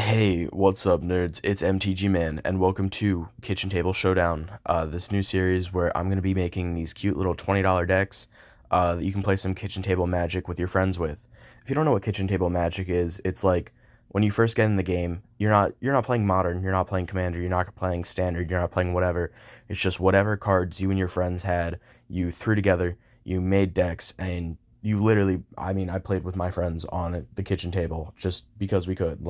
Hey, what's up, nerds? It's MTG Man, and welcome to Kitchen Table Showdown, this new series where I'm going to be making these cute little $20 decks that you can play some kitchen table magic with your friends with. If you don't know what kitchen table magic is, it's like when you first get in the game, you're not playing modern, you're not playing commander, you're not playing standard, you're not playing whatever. It's just whatever cards you and your friends had, you threw together, you made decks, and you literally, I played with my friends on the kitchen table just because we could.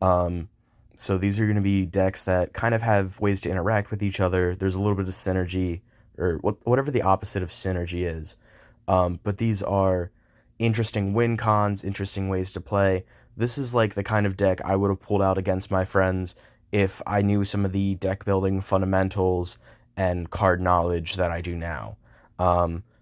Um, so these are going to be decks that kind of have ways to interact with each other. There's a little bit of synergy, or whatever the opposite of synergy is. But these are interesting win cons, interesting ways to play. This is like the kind of deck I would have pulled out against my friends if I knew some of the deck building fundamentals and card knowledge that I do now.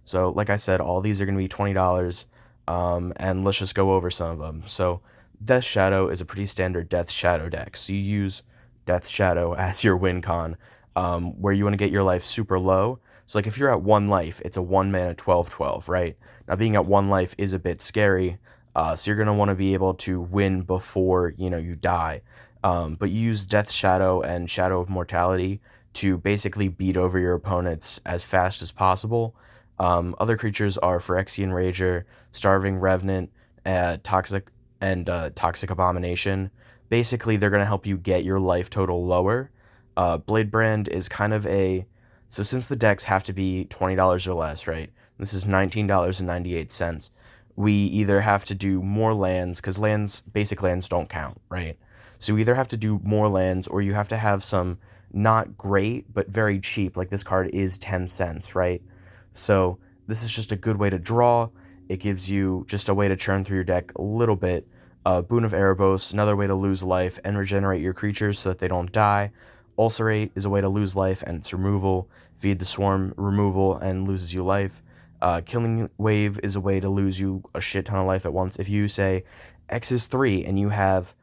So like I said, all these are going to be $20. And let's just go over some of them. So Death Shadow is a pretty standard Death Shadow deck. So you use Death Shadow as your win con, where you want to get your life super low. So like if you're at one life, it's a 1 mana 12/12, right? Now being at one life is a bit scary. So you're gonna want to be able to win before you die. But you use Death Shadow and Shadow of Mortality to basically beat over your opponents as fast as possible. Other creatures are Phyrexian Rager, Starving Revenant, Toxic Abomination. Basically, they're going to help you get your life total lower. Blade Brand is kind of a. So, since the decks have to be $20 or less, right? This is $19.98. We either have to do more lands, because basic lands don't count, right? So, we either have to do more lands, or you have to have some not great, but very cheap. Like this card is 10 cents, right? So, this is just a good way to draw. It gives you just a way to churn through your deck a little bit. Boon of Erebos, another way to lose life and regenerate your creatures so that they don't die. Ulcerate is a way to lose life and its removal. Feed the Swarm, removal and loses you life. Killing Wave is a way to lose you a shit ton of life at once. If you say X is 3 and you have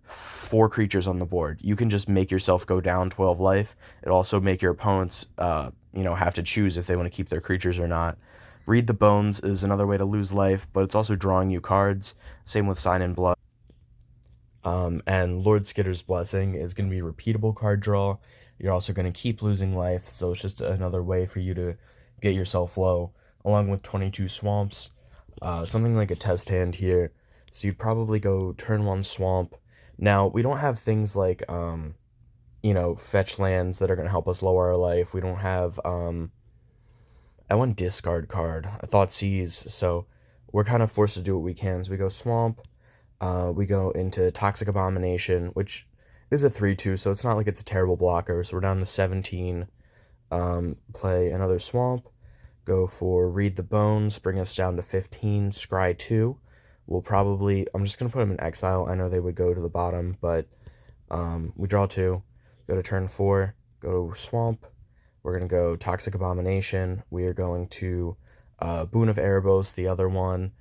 4 creatures on the board, you can just make yourself go down 12 life. It'll also make your opponents, have to choose if they want to keep their creatures or not. Read the Bones is another way to lose life, but it's also drawing you cards. Same with Sign in Blood. And Lord Skitter's Blessing is going to be a repeatable card draw. You're also going to keep losing life, so it's just another way for you to get yourself low, along with 22 Swamps. Something like a test hand here. So you'd probably go turn 1 Swamp. Now, we don't have things like, fetch lands that are going to help us lower our life. We don't have, I want discard card. I thought Seize, so we're kind of forced to do what we can. So we go Swamp. We go into Toxic Abomination, which is a 3/2, so it's not like it's a terrible blocker. So we're down to 17. Play another Swamp. Go for Read the Bones, bring us down to 15. Scry 2. I'm just going to put them in exile. I know they would go to the bottom, but we draw 2. Go to turn 4. Go Swamp. We're going to go Toxic Abomination. We are going to Boon of Erebos, the other one.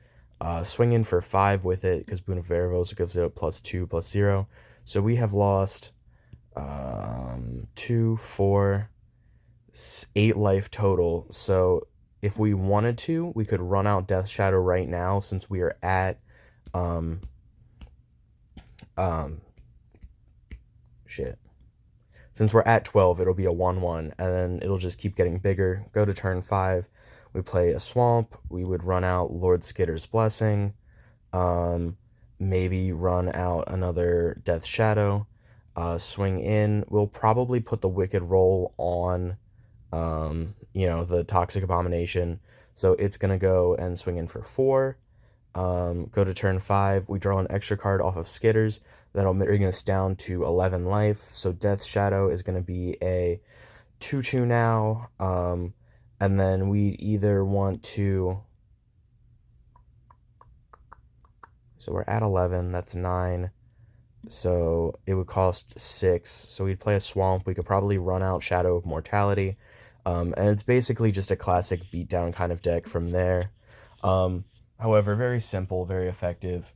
Swing in for 5 with it, because Boon of Erebos gives it a +2/+0. So we have lost 2, 4, 8 life total. So if we wanted to, we could run out Death Shadow right now, since we are at shit. Since we're at 12, it'll be a 1/1, and then it'll just keep getting bigger. Go to turn 5. We play a Swamp. We would run out Lord Skitter's Blessing. Maybe run out another Death Shadow. Swing in. We'll probably put the Wicked Roll on, the Toxic Abomination. So it's going to go and swing in for 4. Go to turn 5. We draw an extra card off of Skitters. That'll bring us down to 11 life. So Death Shadow is going to be a 2/2 now. And then we either want to. So we're at 11. That's 9. So it would cost 6. So we'd play a Swamp. We could probably run out Shadow of Mortality. And it's basically just a classic beatdown kind of deck from there. However, very simple, very effective.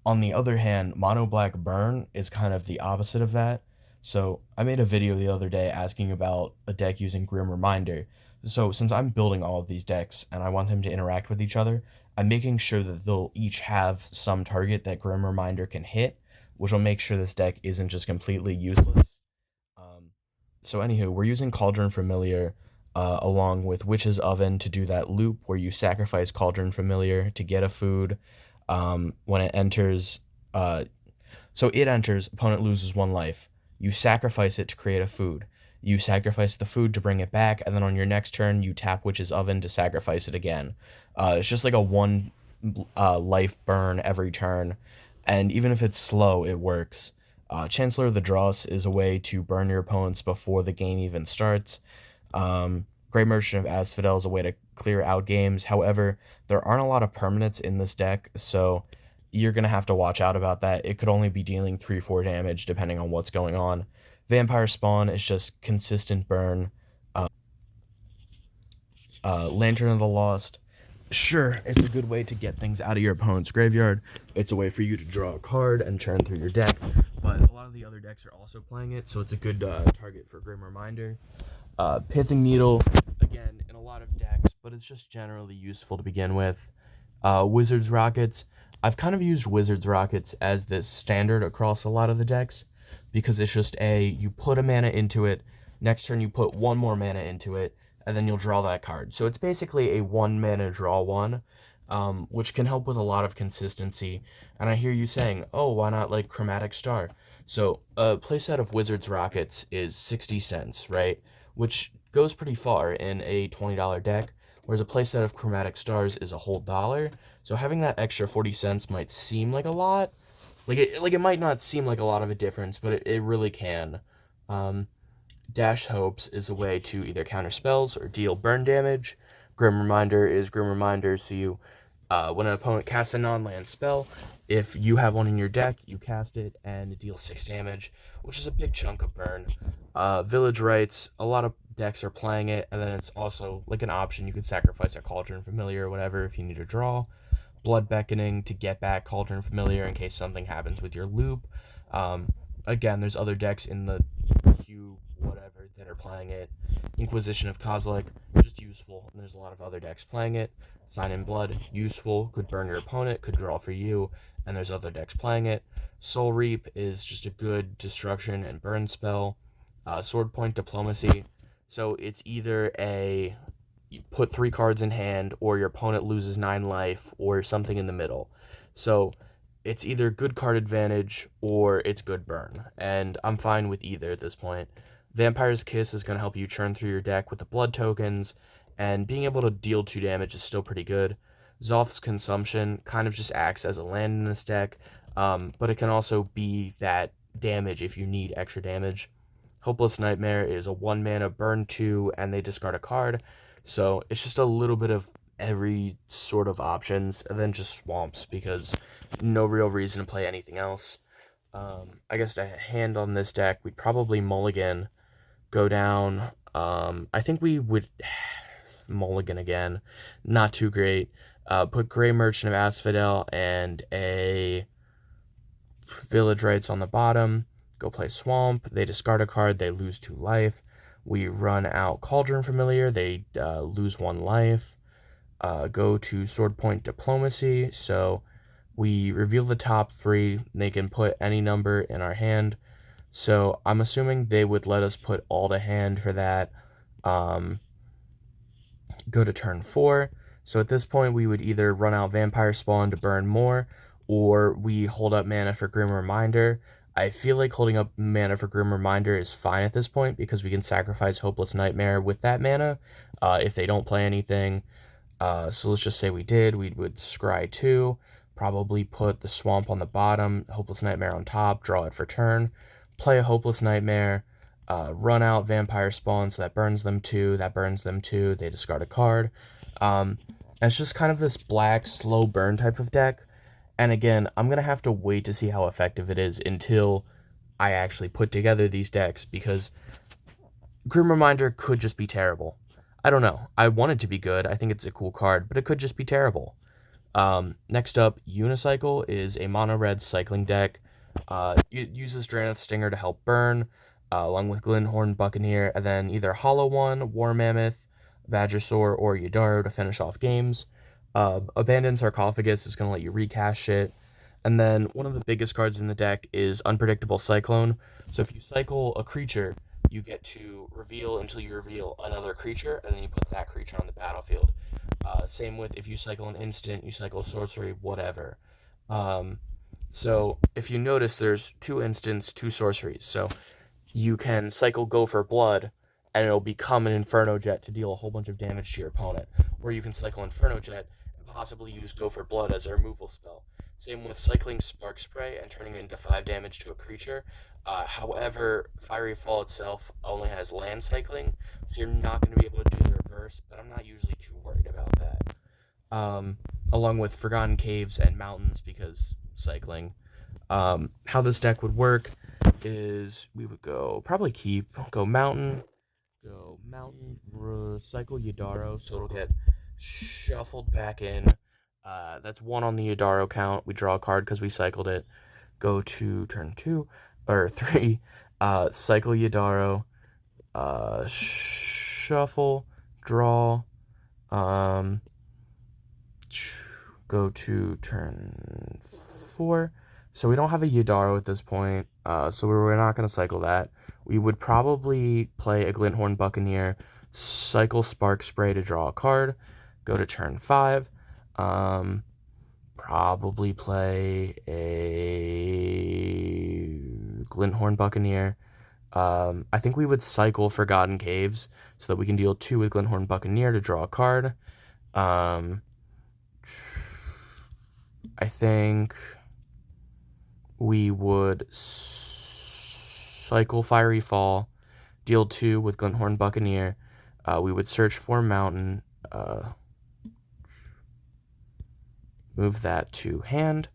On the other hand, Mono Black Burn is kind of the opposite of that. So I made a video the other day asking about a deck using Grim Reminder. So since I'm building all of these decks and I want them to interact with each other, I'm making sure that they'll each have some target that Grim Reminder can hit. which will make sure this deck isn't just completely useless. Um, so anywho, we're using Cauldron Familiar along with Witch's Oven to do that loop where you sacrifice Cauldron Familiar to get a food. When it enters, uh, so it enters, opponent loses 1 life. You sacrifice it to create a food. You sacrifice the food to bring it back, and then on your next turn, you tap Witch's Oven to sacrifice it again. It's just like a 1 life burn every turn, and even if it's slow, it works. Chancellor of the Dross is a way to burn your opponents before the game even starts. Great Merchant of Asphodel is a way to clear out games. However, there aren't a lot of permanents in this deck, so you're going to have to watch out about that. It could only be dealing 3-4 damage depending on what's going on. Vampire Spawn is just consistent burn. Lantern of the Lost, sure, it's a good way to get things out of your opponent's graveyard. It's a way for you to draw a card and churn through your deck, but a lot of the other decks are also playing it, so it's a good target for Grim Reminder. Pithing Needle, again, in a lot of decks, but it's just generally useful to begin with. Wizard's Rockets, I've kind of used Wizard's Rockets as this standard across a lot of the decks, because it's just you put a mana into it, next turn you put 1 more mana into it, and then you'll draw that card. So it's basically a 1 mana draw 1, which can help with a lot of consistency. And I hear you saying, oh, why not like Chromatic Star? So a playset of Wizard's Rockets is 60 cents, right? Which goes pretty far in a $20 deck, whereas a playset of Chromatic Stars is a whole dollar. So having that extra 40 cents might seem like a lot. It might not seem like a lot of a difference, but it really can. Dash Hopes is a way to either counter spells or deal burn damage. Grim Reminder is Grim Reminder, so you, when an opponent casts a non-land spell, if you have one in your deck, you cast it and it deals 6 damage, which is a big chunk of burn. Village Rites, a lot of decks are playing it, and then it's also like an option. You can sacrifice a Cauldron Familiar or whatever if you need to draw. Blood Beckoning to get back Cauldron Familiar in case something happens with your loop. Again, there's other decks in the queue, whatever, that are playing it. Inquisition of Kozilek, just useful, and there's a lot of other decks playing it. Sign in Blood, useful, could burn your opponent, could draw for you, and there's other decks playing it. Soul Reap is just a good destruction and burn spell. Sword Point Diplomacy, so it's either you put 3 cards in hand, or your opponent loses 9 life, or something in the middle. So it's either good card advantage or it's good burn, and I'm fine with either at this point. Vampire's Kiss is going to help you churn through your deck with the blood tokens, and being able to deal 2 damage is still pretty good. Zoth's Consumption kind of just acts as a land in this deck, but it can also be that damage if you need extra damage. Hopeless Nightmare is a 1 mana burn 2, and they discard a card, so it's just a little bit of every sort of options, and then just swamps, because no real reason to play anything else. I guess to hand on this deck, we'd probably mulligan, go down. I think we would mulligan again. Not too great. Put Grey Merchant of Asphodel and a Village Rites on the bottom. Go play Swamp. They discard a card. They lose 2 life. We run out Cauldron Familiar. They lose 1 life. Go to Sword Point Diplomacy. So we reveal the top 3. They can put any number in our hand. So I'm assuming they would let us put all to hand for that. Go to turn 4. So at this point, we would either run out Vampire Spawn to burn more, or we hold up mana for Grim Reminder. I feel like holding up mana for Grim Reminder is fine at this point, because we can sacrifice Hopeless Nightmare with that mana if they don't play anything. So let's just say we did. We would scry 2, probably put the Swamp on the bottom, Hopeless Nightmare on top, draw it for turn, play a Hopeless Nightmare, run out Vampire Spawn, so that burns them 2, they discard a card. And it's just kind of this black, slow burn type of deck. And again, I'm going to have to wait to see how effective it is until I actually put together these decks, because Grim Reminder could just be terrible. I don't know. I want it to be good. I think it's a cool card, but it could just be terrible. Next up, Unicycle is a mono-red cycling deck. It uses Drannith Stinger to help burn, along with Glinthorn Buccaneer, and then either Hollow One, War Mammoth, Badgersaur, or Yadaro to finish off games. Abandoned Sarcophagus is going to let you recast shit. And then one of the biggest cards in the deck is Unpredictable Cyclone. So if you cycle a creature, you get to reveal until you reveal another creature, and then you put that creature on the battlefield. Same with if you cycle an instant, you cycle a sorcery, whatever. Um, so if you notice, there's 2 instants, 2 sorceries. So you can cycle Go for Blood, and it'll become an Inferno Jet to deal a whole bunch of damage to your opponent. Or you can cycle Inferno Jet and possibly use Go for Blood as a removal spell. Same with cycling Spark Spray and turning it into 5 damage to a creature. However, Fiery Fall itself only has land cycling, so you're not going to be able to do the reverse, but I'm not usually too worried about that. Along with Forgotten Caves and Mountains, because cycling. How this deck would work is we would go mountain, cycle Yadaro, so it'll get shuffled back in. That's 1 on the Yadaro count. We draw a card because we cycled it. Go to turn 2 or 3. Cycle Yadaro. Shuffle, draw. Go to turn 4. So we don't have a Yadaro at this point, so we're not going to cycle that. We would probably play a Glinthorn Buccaneer, cycle Spark Spray to draw a card, go to turn 5, probably play a Glinthorn Buccaneer. I think we would cycle Forgotten Caves so that we can deal 2 with Glinthorn Buccaneer to draw a card. I think we would cycle Fiery Fall, deal 2 with Glinthorn Buccaneer. We would search for Mountain, move that to hand.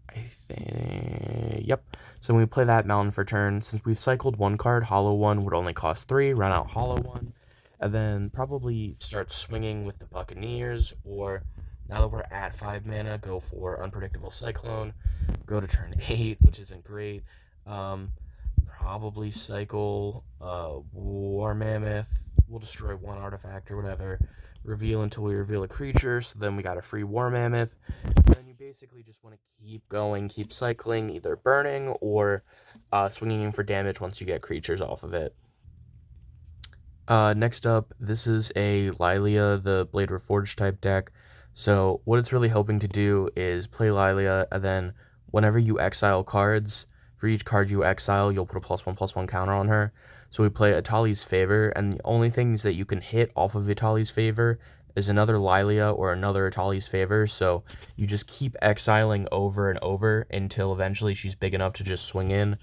I think, yep. So when we play that Mountain for turn, since we've cycled 1 card, Hollow 1 would only cost 3, run out Hollow 1, and then probably start swinging with the Buccaneers, or now that we're at 5 mana, go for Unpredictable Cyclone, go to turn 8, which isn't great. Probably cycle War Mammoth. We'll destroy 1 artifact or whatever. Reveal until we reveal a creature, so then we got a free War Mammoth. And then you basically just want to keep going, keep cycling, either burning or swinging in for damage once you get creatures off of it. Next up, this is a Lilia, the Blade Reforged type deck. So what it's really hoping to do is play Lilia, and then whenever you exile cards, for each card you exile, you'll put a +1/+1 counter on her. So we play Atali's Favor, and the only things that you can hit off of Atali's Favor is another Lilia or another Atali's Favor, so you just keep exiling over and over until eventually she's big enough to just swing in.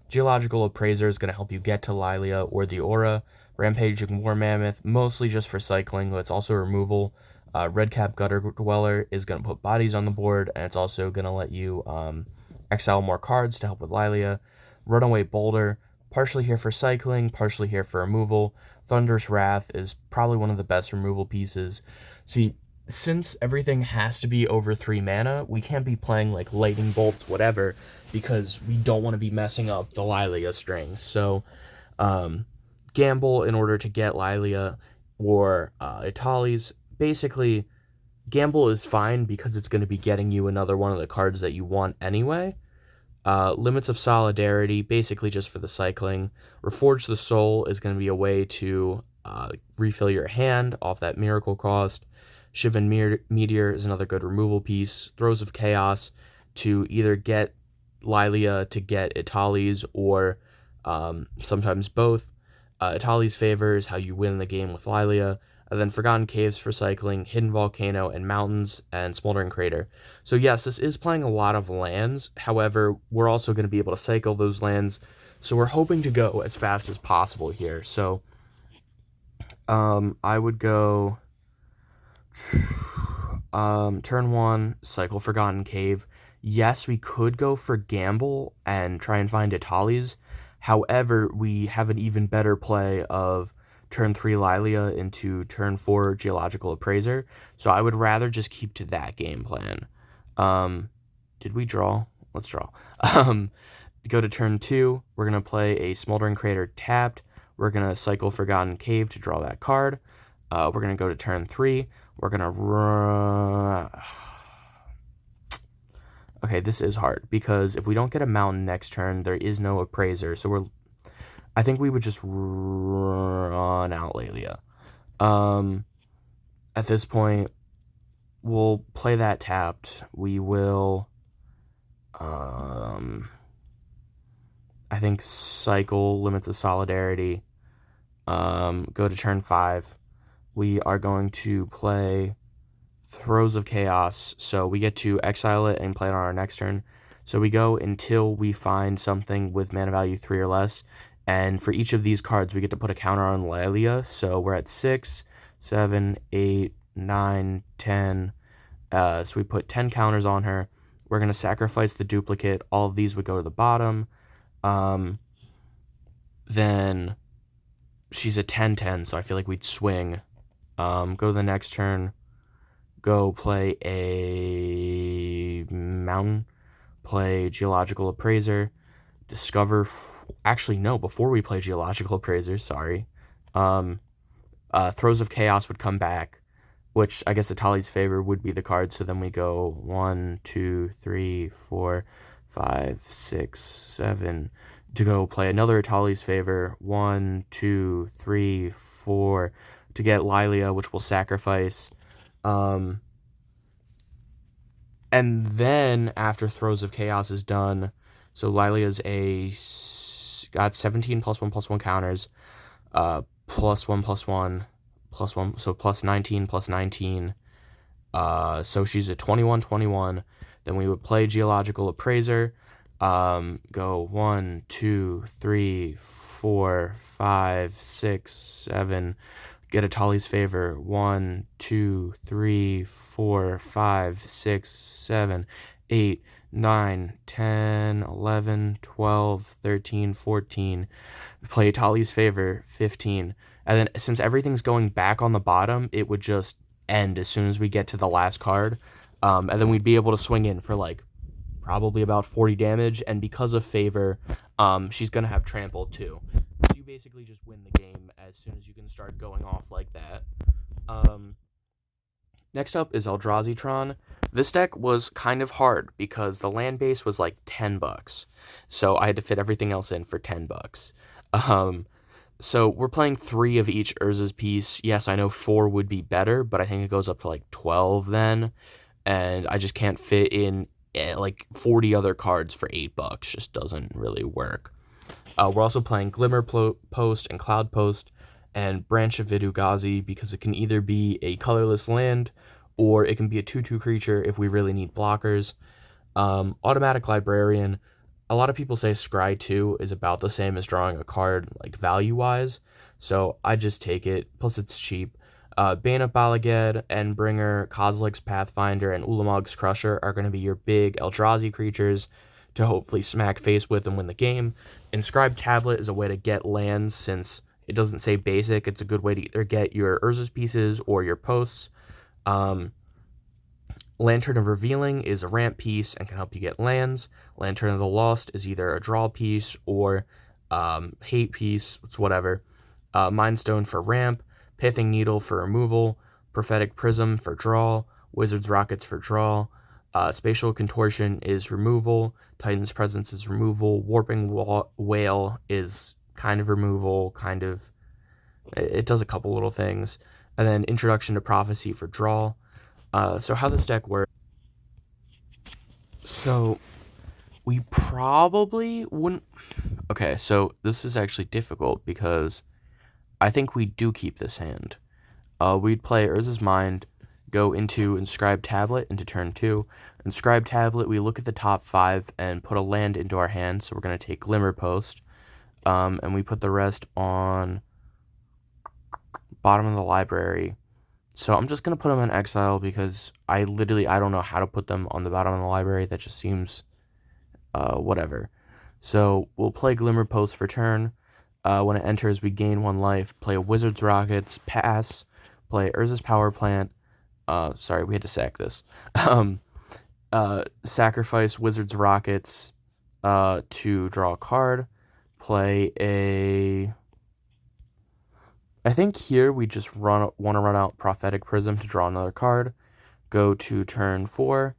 Geological Appraiser is going to help you get to Lilia or the Aura. Rampaging War Mammoth, mostly just for cycling, but it's also removal. Redcap Gutter Dweller is going to put bodies on the board, and it's also going to let you exile more cards to help with Lilia. Runaway Boulder, partially here for cycling, partially here for removal. Thunderous Wrath is probably one of the best removal pieces. See, since everything has to be over 3 mana, we can't be playing like Lightning Bolts, whatever, because we don't want to be messing up the Lilia string. So, gamble in order to get Lilia or Itali's. Basically, gamble is fine because it's going to be getting you another one of the cards that you want anyway. Limits of Solidarity, basically just for the cycling. Reforge the Soul is going to be a way to refill your hand off that miracle cost. Shivan Meteor is another good removal piece. Throes of Chaos to either get Lilia to get Itali's, or sometimes both. Itali's Favor is how you win the game with Lilia. And then Forgotten Caves for cycling, Hidden Volcano and Mountains, and Smoldering Crater. So yes, this is playing a lot of lands. However, we're also going to be able to cycle those lands. So we're hoping to go as fast as possible here. So I would go turn 1, cycle Forgotten Cave. Yes, we could go for Gamble and try and find Itali's. However, we have an even better play of turn 3 Lilia into turn 4 Geological Appraiser. So I would rather just keep to that game plan. Did we draw? Let's draw. Go to turn 2. We're going to play a Smoldering Crater tapped. We're going to cycle Forgotten Cave to draw that card. We're going to go to turn 3. We're going to Okay, this is hard because if we don't get a mountain next turn, there is no appraiser. So I think we would just run out Lelia. At this point, we'll play that tapped. We will, I think cycle Limits of Solidarity. Go to turn 5. We are going to play Throes of Chaos, so we get to exile it and play it on our next turn. So we go until we find something with mana value 3 or less, and for each of these cards, we get to put a counter on Lelia. So we're at 6, 7, 8, 9, 10. So we put 10 counters on her. We're going to sacrifice the duplicate. All of these would go to the bottom. Then she's a 10-10, so I feel like we'd swing. Go to the next turn. Go play a mountain. Play Geological Appraiser. Discover... Actually, no, before we play Geological Appraiser, sorry. Throes of Chaos would come back, which I guess Atali's Favor would be the card. So then we go 1, 2, 3, 4, 5, 6, 7. To go play another Atali's Favor. 1, 2, 3, 4. To get Lilia, which will sacrifice. And then after Throes of Chaos is done, so Lilia's got 17 +1/+1 counters, +1/+1 +1, so +19 +19. So she's a 21/21. Then we would play Geological Appraiser. Go 1, 2, 3, 4, 5, 6, 7. Get Atali's Favor. 1, 2, 3, 4, 5, 6, 7, 8, 9, 10, 11, 12, 13, 14. Play Atali's Favor. 15. And then since everything's going back on the bottom, it would just end as soon as we get to the last card. And then we'd be able to swing in for like probably about 40 damage. And because of Favor, she's going to have Trample too. So you basically just win the game as soon as you can start going off like that. Next up is Eldrazi. This deck was kind of hard because the land base was like $10. So I had to fit everything else in for $10. So we're playing 3 of each Urza's Piece. Yes, I know 4 would be better, but I think it goes up to like 12 then. And I just can't fit in like 40 other cards for $8. Just doesn't really work. We're also playing Glimmer Post and Cloud Post and Branch of Vidu-Ghazi because it can either be a colorless land or it can be a 2/2 creature if we really need blockers. Automatic Librarian. A lot of people say Scry 2 is about the same as drawing a card, like value-wise, so I just take it, plus it's cheap. Bane of Balaged, Endbringer, Kozilek's Pathfinder, and Ulamog's Crusher are going to be your big Eldrazi creatures to hopefully smack face with and win the game. Inscribed Tablet is a way to get lands since it doesn't say basic. It's a good way to either get your Urza's Pieces or your posts. Lantern of Revealing is a ramp piece and can help you get lands. Lantern of the Lost is either a draw piece or hate piece. It's whatever. Mind Stone for ramp. Pithing Needle for removal. Prophetic Prism for draw. Wizard's Rockets for draw. Spatial Contortion is removal. Titan's Presence is removal. Warping Whale is kind of removal, kind of. It does a couple little things. And then Introduction to Prophecy for draw. So how this deck works. So we probably wouldn't. Okay, so this is actually difficult because I think we do keep this hand. We'd play Urza's Mind, go into Inscribed Tablet into turn 2. Inscribed Tablet, we look at the top 5 and put a land into our hand. So we're going to take Glimmer Post, and we put the rest on bottom of the library. So I'm just going to put them in exile because I don't know how to put them on the bottom of the library. That just seems whatever. So we'll play Glimmer Post for turn. When it enters, we gain 1 life. Play a Wizard's Rockets, pass. Play Urza's Power Plant. Sorry, we had to sack this. Sacrifice Wizard's Rockets to draw a card. Play a... I think here we just want to run out Prophetic Prism to draw another card. Go to turn 4.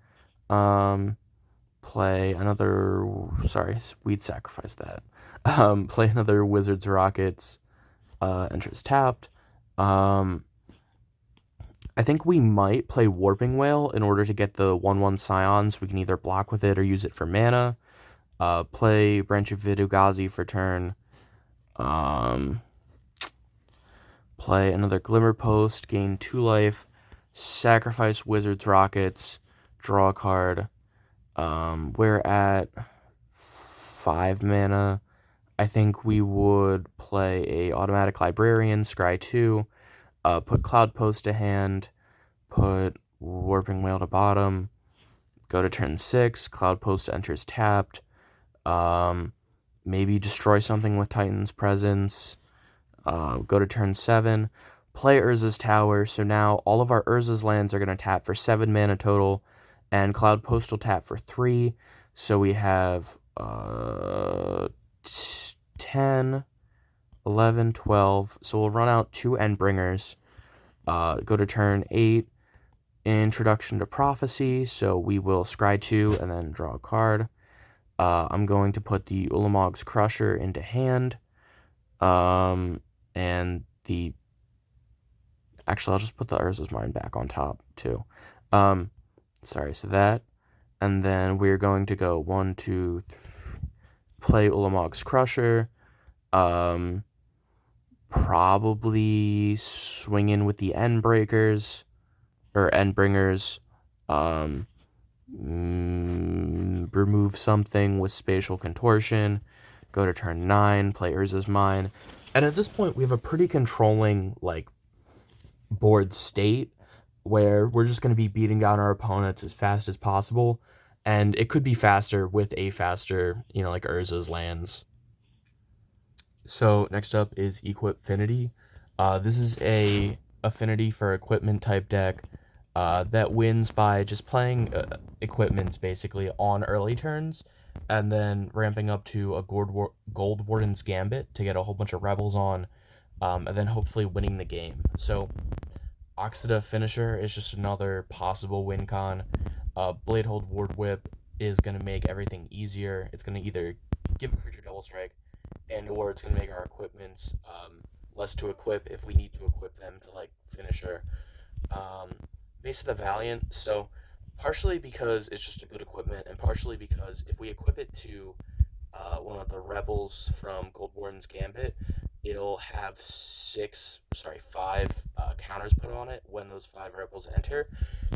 Play another. Sorry, we'd sacrifice that. Play another Wizards Rockets. Enters tapped. I think we might play Warping Whale in order to get the 1/1 Scions. We can either block with it or use it for mana. Play Branch of Vidugazi for turn. Play another Glimmer Post, gain 2 life. Sacrifice Wizards Rockets. Draw a card. We're at 5 mana. I think we would play a Automatic Librarian, Scry 2. Put Cloud Post to hand, put Warping Whale to bottom, go to turn 6, Cloud Post enters tapped, maybe destroy something with Titan's Presence, go to turn 7, play Urza's Tower, so now all of our Urza's lands are going to tap for 7 mana total, and Cloud Post will tap for 3, so we have 10... 11, 12. So we'll run out 2 Endbringers. Go to turn 8. Introduction to Prophecy. So we will scry 2 and then draw a card. I'm going to put the Ulamog's Crusher into hand. And the... Actually, I'll just put the Urza's Mine back on top, too. Sorry, so that. And then we're going to go 1, 2, 3. Play Ulamog's Crusher. Probably swing in with the Endbreakers or Endbringers. Remove something with Spatial Contortion. Go to turn 9, play Urza's Mine. And at this point, we have a pretty controlling, board state where we're just going to be beating down our opponents as fast as possible. And it could be faster with a faster, Urza's lands. So next up is Equipfinity. This is a affinity for equipment type deck that wins by just playing equipments basically on early turns and then ramping up to a Gold Warden's Gambit to get a whole bunch of rebels on and then hopefully winning the game. So Oxida Finisher is just another possible win con. Bladehold Ward Whip is going to make everything easier. It's going to either give a creature double strike or it's going to make our equipments less to equip if we need to equip them to Finisher. Base of the Valiant, so partially because it's just a good equipment and partially because if we equip it to one of the rebels from Gold Warden's Gambit, it'll have 5 counters put on it when those 5 rebels enter,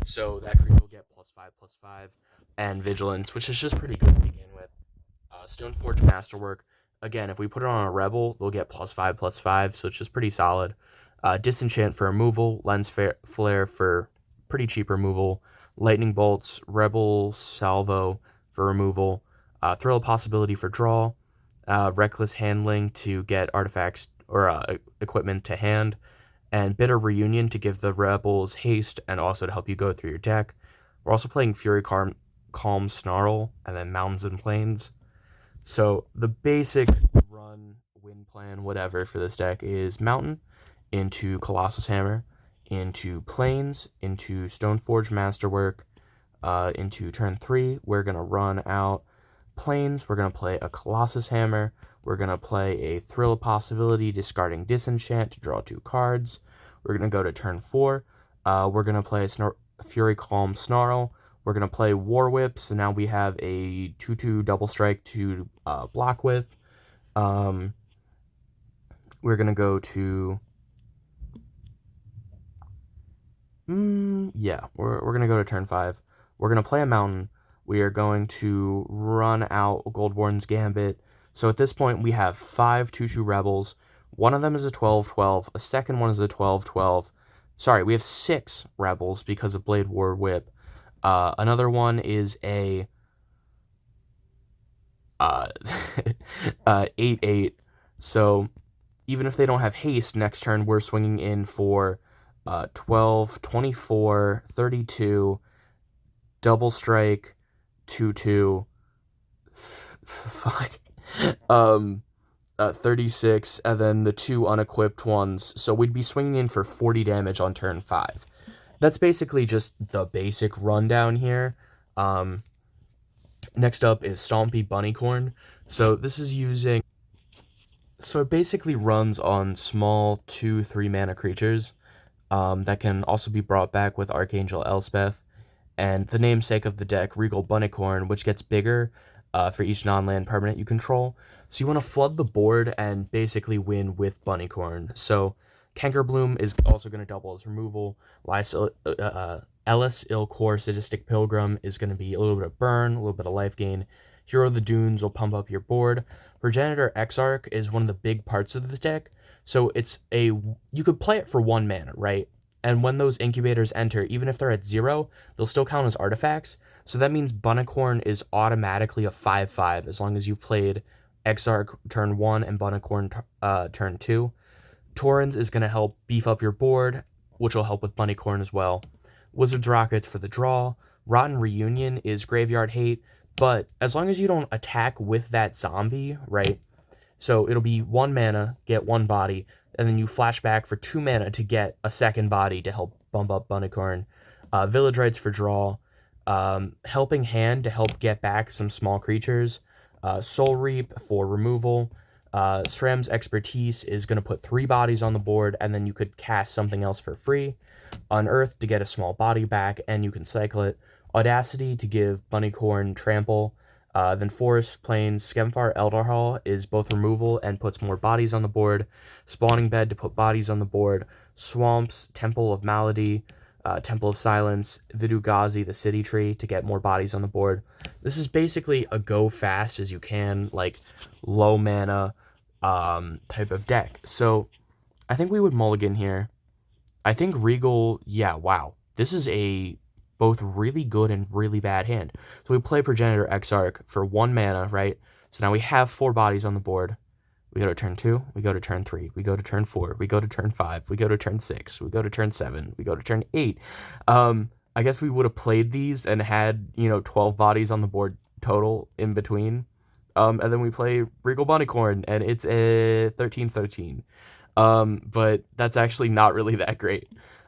so that creature will get +5/+5 and Vigilance, which is just pretty good to begin with. Stoneforge Masterwork, again, if we put it on a rebel, they'll get +5/+5, so it's just pretty solid. Disenchant for removal, Lens Flare for pretty cheap removal, Lightning Bolts, Rebel Salvo for removal, Thrill of Possibility for draw, Reckless Handling to get artifacts or equipment to hand, and Bitter Reunion to give the rebels haste and also to help you go through your deck. We're also playing Fury Calm Snarl, and then Mountains and Plains. So the basic run, win plan, whatever for this deck is Mountain into Colossus Hammer, into Plains, into Stoneforge Masterwork, into turn 3, we're going to run out Plains, we're going to play a Colossus Hammer, we're going to play a Thrill of Possibility, discarding Disenchant to draw 2 cards, we're going to go to turn 4, we're going to play Fury Calm Snarl, we're going to play War Whip, so now we have a 2/2 double strike to block with. We're going to go to... we're going to go to turn 5. We're going to play a Mountain. We are going to run out Gold Warden's Gambit. So at this point, we have 5 2/2 rebels. One of them is a 12/12. A second one is a 12/12. Sorry, we have 6 rebels because of Blade War Whip. Another one is a 8/8. So even if they don't have haste, next turn we're swinging in for 12, 24, 32, double strike, 2/2, 36, and then the 2 unequipped ones. So we'd be swinging in for 40 damage on turn 5. That's basically just the basic rundown here. Next up is Stompy Bunnycorn. So this is using, so it basically runs on small 2-3 mana creatures that can also be brought back with Archangel Elspeth, and the namesake of the deck, Regal Bunnycorn, which gets bigger for each non-land permanent you control. So you want to flood the board and basically win with Bunnycorn. So Cankerbloom is also going to double as removal. Ellis Ilcor Sadistic Pilgrim is going to be a little bit of burn, a little bit of life gain. Hero of the Dunes will pump up your board. Progenitor Exarch is one of the big parts of the deck. So you could play it for 1 mana, right? And when those incubators enter, even if they're at 0, they'll still count as artifacts. So that means Bunnycorn is automatically a 5/5 as long as you've played Exarch turn 1 and Bunnycorn turn 2. Torrens is going to help beef up your board, which will help with Bunnycorn as well. Wizard's Rockets for the draw. Rotten Reunion is Graveyard Hate, but as long as you don't attack with that zombie, right? So it'll be 1 mana, get 1 body, and then you flash back for 2 mana to get a second body to help bump up Bunnycorn. Village Rites for draw. Helping Hand to help get back some small creatures. Soul Reap for removal. SRAM's Expertise is going to put 3 bodies on the board, and then you could cast something else for free. Unearth to get a small body back, and you can cycle it. Audacity to give Bunnycorn trample. Then Forest Plains Skemfar Elderhall is both removal and puts more bodies on the board. Spawning Bed to put bodies on the board. Swamps, Temple of Malady, Temple of Silence, Vidugazi, the City Tree, to get more bodies on the board. This is basically a go fast as you can, like, low mana type of deck. So I think we would mulligan here. I think Regal, yeah, wow. This is a both really good and really bad hand. So we play Progenitor Exarch for 1 mana, right? So now we have 4 bodies on the board. We go to turn 2, we go to turn 3, we go to turn 4, we go to turn 5, we go to turn 6, we go to turn 7, we go to turn 8. I guess we would have played these and had, 12 bodies on the board total in between. And then we play Regal Bunnycorn, and it's a 13/13. But that's actually not really that great.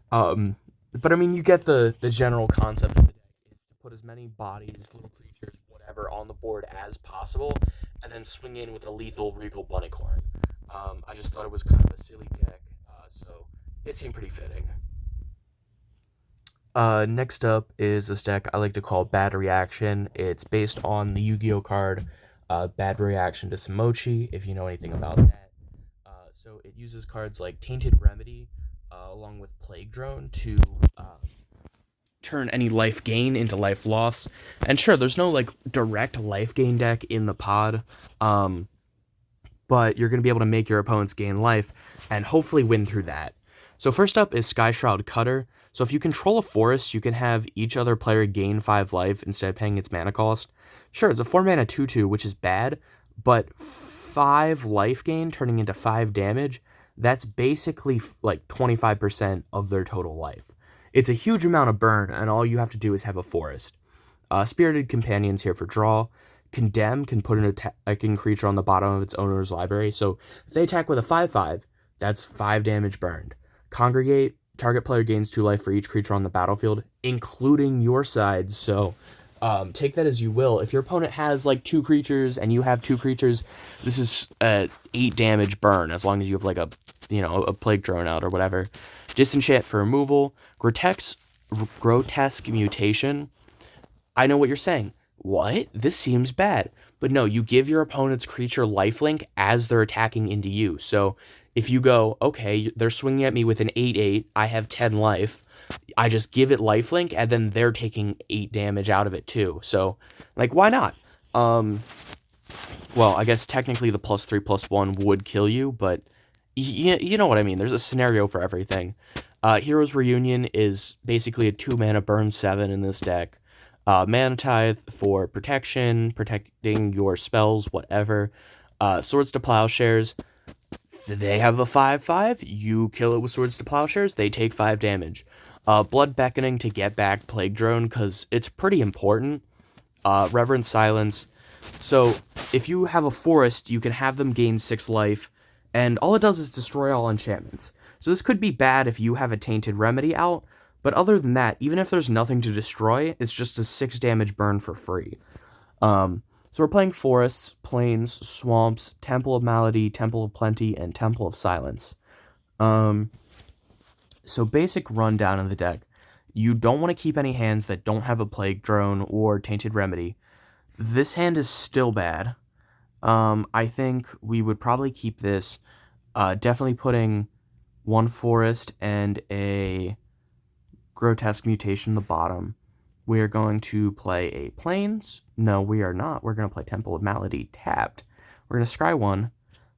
But I mean, you get the general concept of the deck is to put as many bodies, little creatures, whatever, on the board as possible, and then swing in with a lethal Regal Bunnycorn. I just thought it was kind of a silly deck, so it seemed pretty fitting. Next up is this deck I like to call Bad Reaction. It's based on the Yu-Gi-Oh card Bad Reaction to Samochi, if you know anything about that. So it uses cards like Tainted Remedy, along with Plague Drone to turn any life gain into life loss. And sure, there's no direct life gain deck in the pod, but you're going to be able to make your opponents gain life and hopefully win through that. So first up is Skyshroud Cutter. So if you control a forest, you can have each other player gain 5 life instead of paying its mana cost. Sure, it's a 4 mana 2/2, which is bad, but 5 life gain turning into 5 damage, that's basically 25% of their total life. It's a huge amount of burn, and all you have to do is have a forest. Spirited Companions here for draw. Condemn can put an attacking creature on the bottom of its owner's library, so if they attack with a 5/5, that's 5 damage burned. Congregate, target player gains 2 life for each creature on the battlefield, including your side, so take that as you will. If your opponent has 2 creatures and you have 2 creatures, this is 8 damage burn as long as you have a Plague Drone out or whatever. Disenchant for removal. Grotesque Mutation. I know what you're saying. What? This seems bad. But no, you give your opponent's creature lifelink as they're attacking into you. So if you go, okay, they're swinging at me with an 8/8, I have 10 life, I just give it lifelink, and then they're taking 8 damage out of it too. So, why not? Well, I guess technically the +3/+1 would kill you, but you know what I mean. There's a scenario for everything. Heroes Reunion is basically a 2 mana burn 7 in this deck. Mana Tithe for protection, protecting your spells, whatever. Swords to Plowshares. They have a 5/5. You kill it with Swords to Plowshares, they take 5 damage. Blood Beckoning to get back Plague Drone, because it's pretty important. Reverent Silence. So, if you have a forest, you can have them gain 6 life, and all it does is destroy all enchantments. So this could be bad if you have a Tainted Remedy out, but other than that, even if there's nothing to destroy, it's just a 6 damage burn for free. So we're playing forests, plains, swamps, Temple of Malady, Temple of Plenty, and Temple of Silence. Um, so basic rundown of the deck. You don't want to keep any hands that don't have a Plague Drone or Tainted Remedy. This hand is still bad. I think we would probably keep this. Definitely putting one forest and a grotesque mutation in the bottom. We are going to play a plains. No, we are not. We're going to play Temple of Malady tapped. We're going to scry one.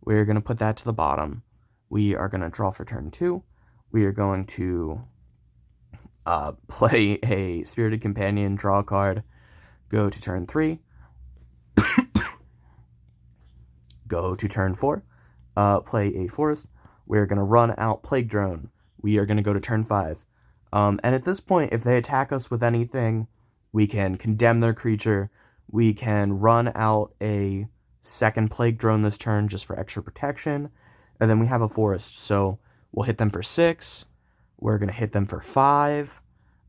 We're going to put that to the bottom. We are going to draw for turn 2. We are going to play a Spirited Companion, draw a card, go to turn 3, go to turn 4, play a forest. We're going to run out Plague Drone. We are going to go to turn 5. And at this point, if they attack us with anything, we can condemn their creature. We can run out a second Plague Drone this turn just for extra protection. And then we have a forest. So we'll hit them for 6. We're going to hit them for 5.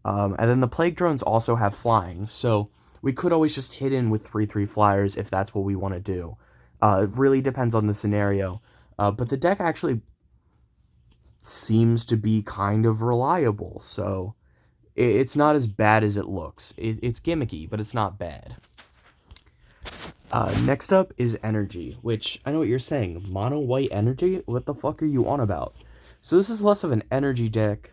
And then the Plague Drones also have flying. So we could always just hit in with 3/3 flyers if that's what we want to do. It really depends on the scenario. But the deck actually seems to be kind of reliable, so it's not as bad as it looks. It's gimmicky, but it's not bad. Next up is Energy, which I know what you're saying. Mono white Energy? What the fuck are you on about? So this is less of an energy deck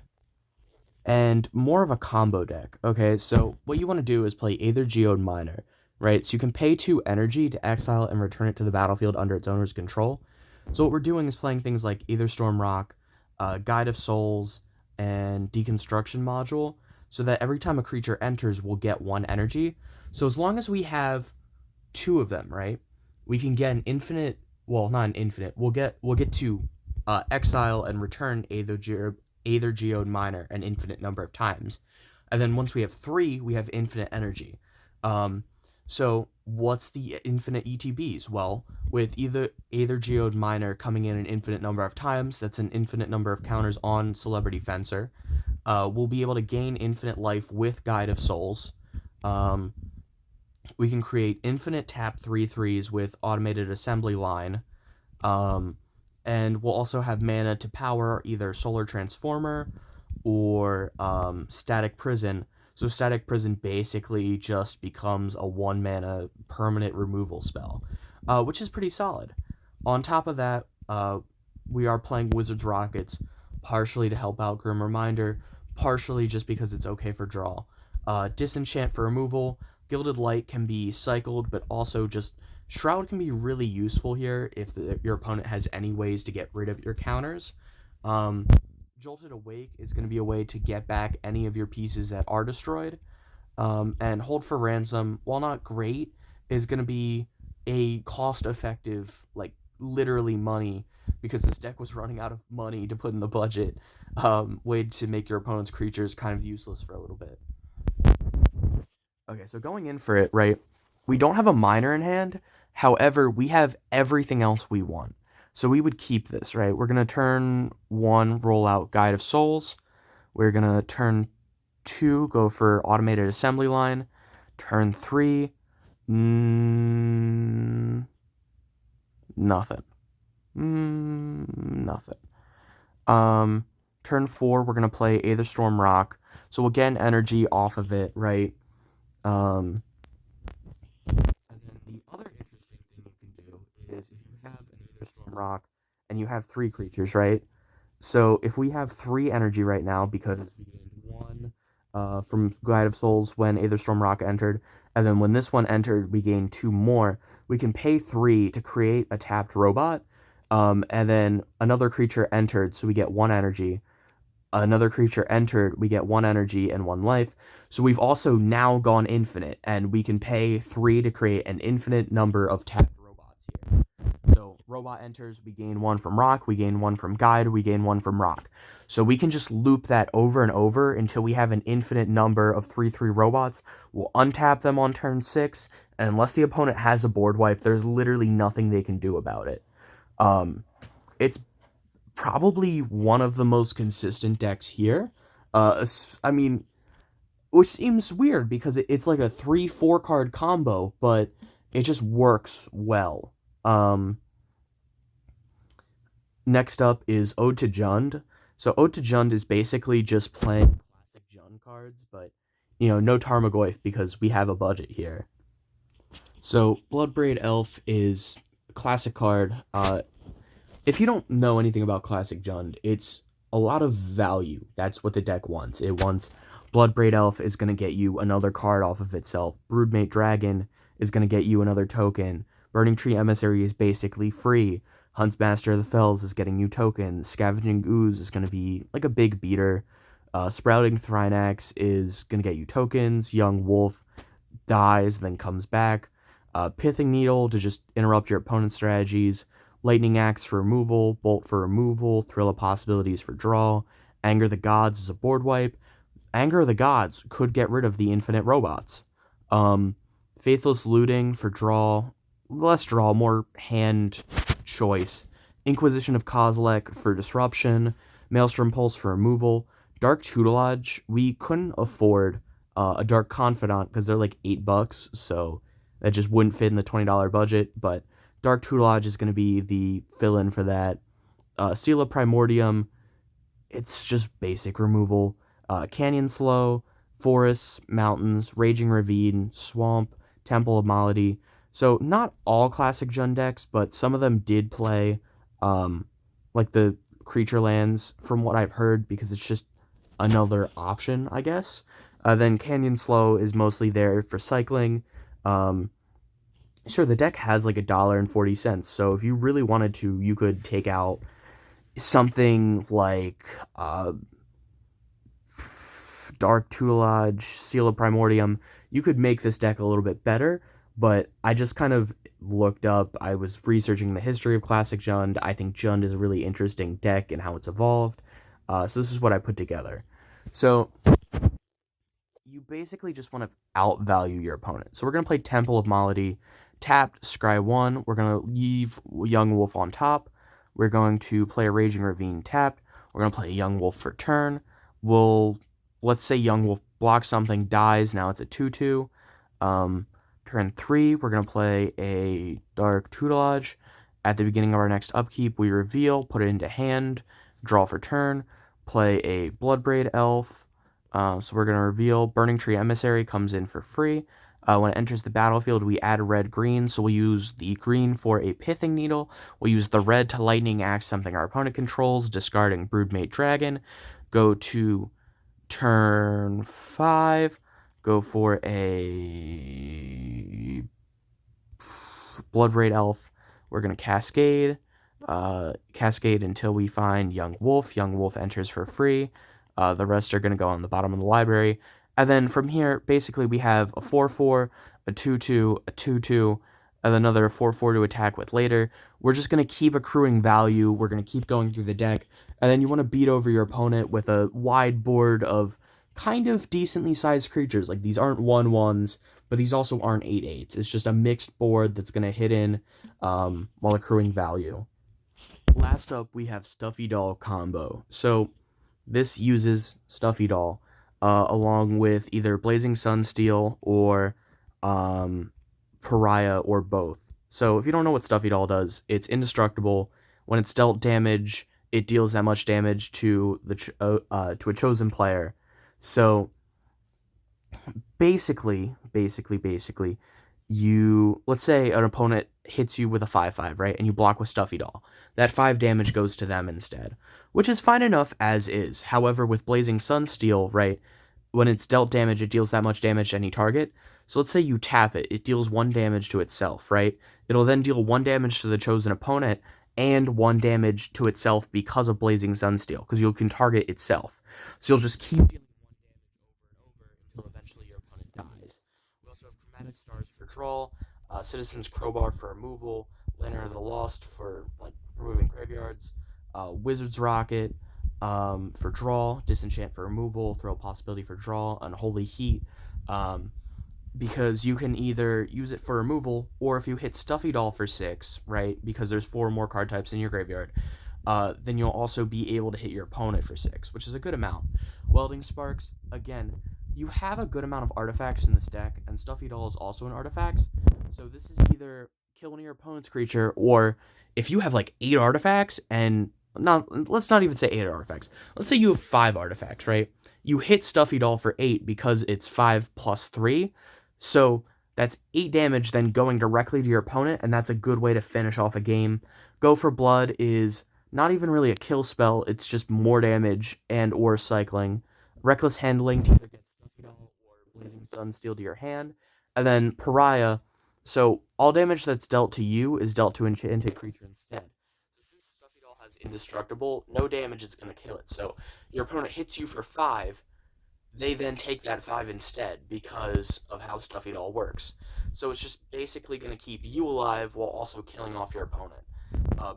and more of a combo deck. Okay, so what you want to do is play Aether Geode Miner, right? So you can pay 2 energy to exile and return it to the battlefield under its owner's control. So what we're doing is playing things like Aether Storm Rock, Guide of Souls, and Deconstruction Module, so that every time a creature enters, we'll get 1 energy. So as long as we have 2 of them, right, we can get an infinite. Well, not an infinite. We'll get to exile and return Aether Geode Miner an infinite number of times, and then once we have 3, we have infinite energy. So what's the infinite ETBs? Well, with Aether Geode Miner coming in an infinite number of times, that's an infinite number of counters on Celebrity Fencer. We'll be able to gain infinite life with Guide of Souls. We can create infinite tap 3/3s with Automated Assembly Line. And we'll also have mana to power either Solar Transformer or Static Prison. So Static Prison basically just becomes a 1 mana permanent removal spell, which is pretty solid. On top of that, we are playing Wizard's Rockets, partially to help out Grim Reminder, partially just because it's okay for draw. Disenchant for removal. Gilded Light can be cycled, but also just Shroud can be really useful here if your opponent has any ways to get rid of your counters. Jolted Awake is going to be a way to get back any of your pieces that are destroyed. And Hold for Ransom, while not great, is going to be a cost-effective, like, literally money, because this deck was running out of money to put in the budget, way to make your opponent's creatures kind of useless for a little bit. Okay, so going in for it, right, we don't have a miner in hand. However, we have everything else we want. So we would keep this, right? We're going to turn 1, roll out Guide of Souls. We're going to turn 2, go for Automated Assembly Line. Turn 3, nothing. Nothing. Turn 4, we're going to play Aether Storm Rock. So we'll get an energy off of it, right? And then the other interesting thing you can do is if you have an Aether Storm Rock and you have 3 creatures, right? So if we have 3 energy right now because we gained 1 from Guide of Souls when Aether Storm Rock entered, and then when this one entered, we gained 2 more, we can pay 3 to create a tapped robot, and then another creature entered, so we get 1 energy. Another creature entered, we get 1 energy and 1 life. So we've also now gone infinite, and we can pay 3 to create an infinite number of tapped robots here. So robot enters, we gain 1 from rock, we gain 1 from guide, we gain 1 from rock. So we can just loop that over and over until we have an infinite number of 3/3 robots. We'll untap them on turn 6, and unless the opponent has a board wipe, there's literally nothing they can do about it. It's probably one of the most consistent decks here. I mean, which seems weird because it's like a 3-4 card combo, but it just works well. Um, Next up is Ode to Jund. So Ode to Jund is basically just playing classic Jund cards, but no Tarmogoyf because we have a budget here. So Bloodbraid Elf is a classic card. If you don't know anything about classic Jund, it's a lot of value. That's what the deck wants. It wants Bloodbraid Elf is going to get you another card off of itself. Broodmate Dragon is going to get you another token. Burning Tree Emissary is basically free. Huntsmaster of the Fells is getting you tokens. Scavenging Ooze is going to be like a big beater. Sprouting Thrynax is going to get you tokens. Young Wolf dies, then comes back. Pithing Needle to just interrupt your opponent's strategies. Lightning Axe for removal. Bolt for removal. Thrill of Possibilities for draw. Anger the Gods is a board wipe. Anger of the Gods could get rid of the infinite robots. Faithless Looting for draw. Less draw, more hand choice. Inquisition of Kozilek for disruption. Maelstrom Pulse for removal. Dark Tutelage, we couldn't afford a Dark Confidant because they're like $8, so that just wouldn't fit in the $20 budget, but Dark Tutelage is going to be the fill-in for that. Seal of Primordium, it's just basic removal. Canyon Slow, Forests, Mountains, Raging Ravine, Swamp, Temple of Malady. So not all classic Jund decks, but some of them did play like the creature lands from what I've heard because it's just another option, I guess. Then Canyon Slow is mostly there for cycling. Sure, the deck has like $1.40, so if you really wanted to, you could take out something like Dark Tutelage, Seal of Primordium. You could make this deck a little bit better, but I just kind of looked up. I was researching the history of Classic Jund. I think Jund is a really interesting deck and how it's evolved. So this is what I put together. So you basically just want to outvalue your opponent. So we're going to play Temple of Malady, tapped, scry 1. We're going to leave Young Wolf on top. We're going to play a Raging Ravine tapped. We're going to play a Young Wolf for turn. Let's say Young Wolf blocks something, dies. Now it's a 2-2. Turn 3, we're going to play a Dark Tutelage. At the beginning of our next upkeep, we reveal, put it into hand, draw for turn, play a Bloodbraid Elf. So we're going to reveal. Burning Tree Emissary comes in for free. When it enters the battlefield, we add red-green, so we'll use the green for a Pithing Needle. We'll use the red to Lightning Axe something our opponent controls, discarding Broodmate Dragon. Go to turn 5, go for a Bloodbraid Elf. We're going to Cascade. Cascade until we find Young Wolf. Young Wolf enters for free. The rest are going to go on the bottom of the library. And then from here, basically, we have a 4-4, a 2-2, a 2-2, and another 4-4 to attack with later. We're just going to keep accruing value. We're going to keep going through the deck. And then you want to beat over your opponent with a wide board of kind of decently sized creatures. Like, these aren't 1/1s, but these also aren't 8/8s. It's just a mixed board that's going to hit in while accruing value. Last up, we have Stuffy Doll combo. So this uses Stuffy Doll along with either Blazing Sunsteel or Pariah or both. So if you don't know what Stuffy Doll does, it's indestructible. When it's dealt damage, it deals that much damage to to a chosen player. So basically, let's say an opponent hits you with a 5/5, right? And you block with Stuffy Doll. That 5 damage goes to them instead, which is fine enough as is. However, with Blazing Sunsteel, right, when it's dealt damage, it deals that much damage to any target. So let's say you tap it, it deals 1 damage to itself, right? It'll then deal 1 damage to the chosen opponent and 1 damage to itself because of Blazing Sunsteel, because you can target itself. So you'll just keep dealing 1 damage over and over until eventually your opponent dies. We also have Chromatic Stars for draw, Citizen's Crowbar for removal, Lantern of the Lost for like removing graveyards, Wizard's Rocket for draw, Disenchant for removal, Throw Possibility for draw, Unholy Heat, because you can either use it for removal, or if you hit Stuffy Doll for 6, right, because there's 4 more card types in your graveyard, then you'll also be able to hit your opponent for 6, which is a good amount. Welding Sparks, again, you have a good amount of artifacts in this deck, and Stuffy Doll is also an artifact. So this is either kill one of your opponent's creature, or if you have like 8 artifacts, and not let's not even say 8 artifacts. Let's say you have 5 artifacts, right? You hit Stuffy Doll for 8 because it's 5 plus 3. So that's 8 damage then going directly to your opponent, and that's a good way to finish off a game. Go for Blood is not even really a kill spell, it's just more damage and or cycling. Reckless Handling to either get Stuffy Doll or Blazing Sunsteel to your hand. And then Pariah, so all damage that's dealt to you is dealt to enchanted creature instead. So since Stuffy Doll has Indestructible, no damage is going to kill it. So your opponent hits you for 5, they then take that 5 instead because of how Stuffy Doll works. So it's just basically going to keep you alive while also killing off your opponent.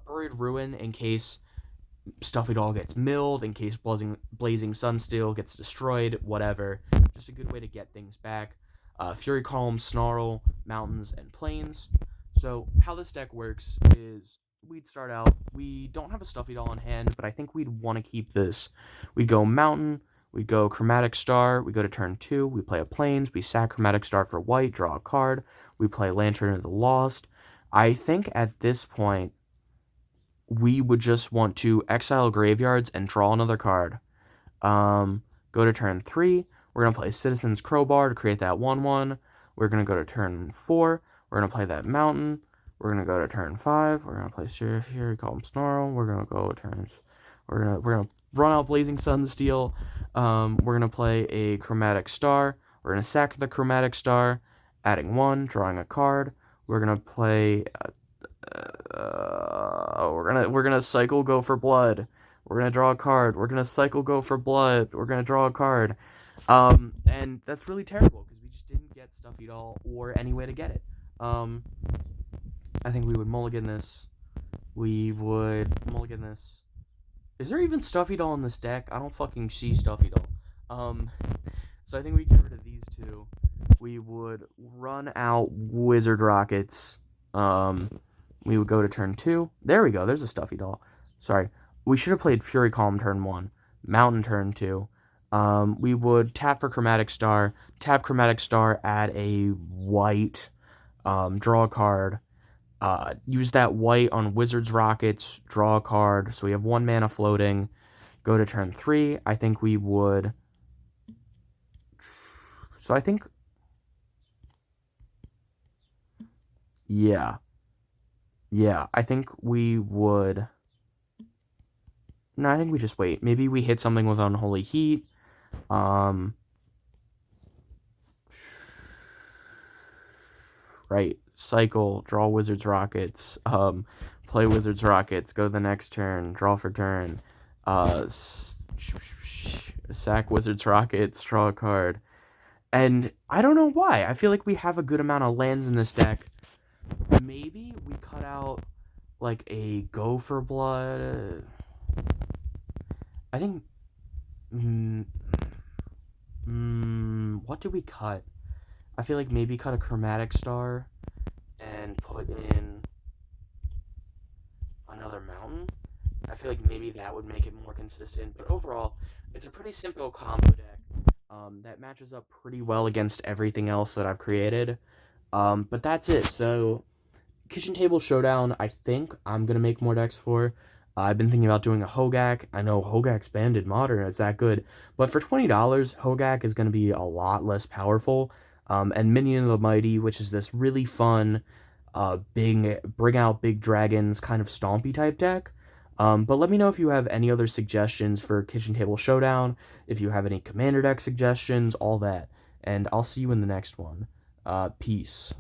Buried Ruin in case Stuffy Doll gets milled, in case Blazing Sunsteel gets destroyed, whatever. Just a good way to get things back. Fury Column, Snarl, Mountains, and Plains. So how this deck works is we'd start out, we don't have a Stuffy Doll in hand, but I think we'd want to keep this. We'd go Mountain, we'd go Chromatic Star, we go to turn 2, we play a Plains, we sack Chromatic Star for white, draw a card, we play Lantern of the Lost. I think at this point, we would just want to exile graveyards and draw another card. Go to turn 3. We're going to play Citizen's Crowbar to create that 1/1. We're going to go to turn 4. We're going to play that Mountain. We're going to go to turn 5. We're going to play Fury Column Snarl. We're going to go turns. We're going to run out Blazing Sunsteel. We're going to play a Chromatic Star. We're going to sack the Chromatic Star, adding 1, drawing a card. We're going to play we're gonna cycle Go for Blood. We're gonna draw a card. We're gonna cycle Go for Blood. We're gonna draw a card. And that's really terrible because we just didn't get Stuffy Doll or any way to get it. I think we would mulligan this. We would mulligan this. Is there even Stuffy Doll in this deck? I don't fucking see Stuffy Doll. So I think we get rid of these two. We would run out Wizard Rockets. We would go to turn 2. There we go. There's a Stuffy Doll. Sorry. We should have played Fury Calm turn 1. Mountain turn 2. We would tap for Chromatic Star. Tap Chromatic Star, add a white. Draw a card. Use that white on Wizard's Rockets. Draw a card. So we have 1 mana floating. Go to turn 3. I think we would... So I think... Yeah, I think we would... No, I think we just wait. Maybe we hit something with Unholy Heat. Right. Cycle, draw Wizard's Rockets. Play Wizard's Rockets, go to the next turn, draw for turn. Sack Wizard's Rockets, draw a card. And I don't know why. I feel like we have a good amount of lands in this deck. Maybe we cut out like a Go for Blood. I think. What did we cut? I feel like maybe cut a Chromatic Star and put in another Mountain. I feel like maybe that would make it more consistent. But overall, it's a pretty simple combo deck that matches up pretty well against everything else that I've created. But that's it. So, Kitchen Table Showdown, I think I'm going to make more decks for. I've been thinking about doing a Hogak. I know Hogak's banned in Modern, it's that good. But for $20, Hogak is going to be a lot less powerful. And Minion of the Mighty, which is this really fun, bring out big dragons kind of stompy type deck. But let me know if you have any other suggestions for Kitchen Table Showdown, if you have any Commander deck suggestions, all that. And I'll see you in the next one. Peace.